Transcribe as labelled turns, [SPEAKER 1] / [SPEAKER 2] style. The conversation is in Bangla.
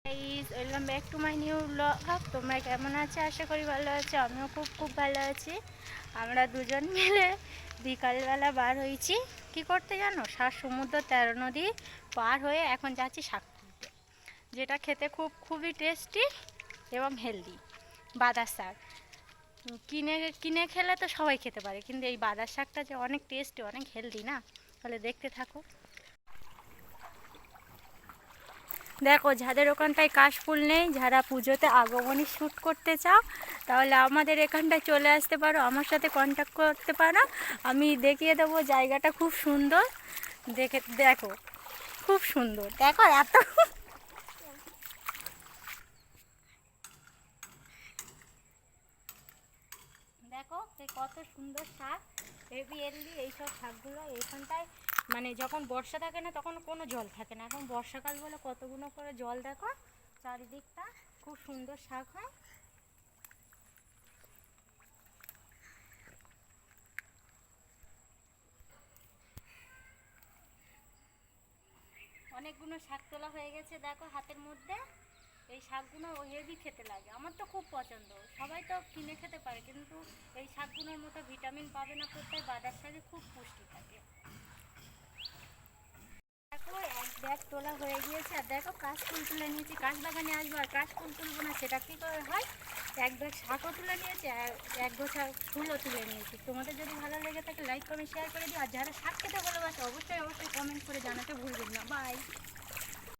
[SPEAKER 1] Guys, welcome back to my new blog. তোমরা কেমন আছো? আশা করি ভালো আছো। আমিও খুব ভালো আছি। আমরা দুজন মিলে বিকালবেলা বার হয়েছি। কি করতে জানো? 7 সমুদ্র 13 নদী পার হয়ে এখন যাচ্ছি শাক তুলতে, যেটা খেতে খুবই টেস্টি এবং হেলদি। বাদার শাক কিনে কিনে খেলে তো সবাই খেতে পারে, কিন্তু এই বাদার শাকটা যে অনেক টেস্টি, অনেক হেলদি না? তাহলে দেখতে থাকো। দেখো, যাদের ওখানটায় কাশফুল নেই, যারা পুজোতে আগমনী শ্যুট করতে চাও, তাহলে আমাদের এখানটায় চলে আসতে পারো, আমার সাথে কন্ট্যাক্ট করতে পারো। আমি দেখিয়ে দেবো। জায়গাটা খুব সুন্দর। দেখো, খুব সুন্দর। দেখো এত দেখো কত সুন্দর শাক, হেভি হেলদি। এইসব শাকগুলো এইখানটায় মানে যখন বর্ষা থাকে না তখন কোনো জল থাকে না, এখন বর্ষাকাল বলে কতগুলো করে জল। দেখো চারিদিকটা খুব সুন্দর শাক হয়। অনেকগুলো শাক তোলা হয়ে গেছে দেখো হাতের মধ্যে। এই শাকগুলো হেভি খেতে লাগে, আমার তো খুব পছন্দ। সবাই তো কিনে খেতে পারে, কিন্তু এই শাকগুলোর মতো ভিটামিন পাবে না কোথায়। বাজার শাকে খুব পুষ্টি থাকে। দেখো এক ব্যাগ তোলা হয়ে গিয়েছে। আর দেখো কাশফুল তুলে নিয়েছি। কাশ বাগানে আসবো আর কাশফুল তুলবো না, সেটা কী করে হয়? এক ব্যাগ শাকও তুলে নিয়েছি আর এক গোছা ফুলও তুলে নিয়েছি। তোমাদের যদি ভালো লেগে থাকে লাইক কমেন্ট শেয়ার করে দিও। আর যারা শাক খেতে ভালোবাসে অবশ্যই কমেন্ট করে জানাতে ভুলবেন না। বাই।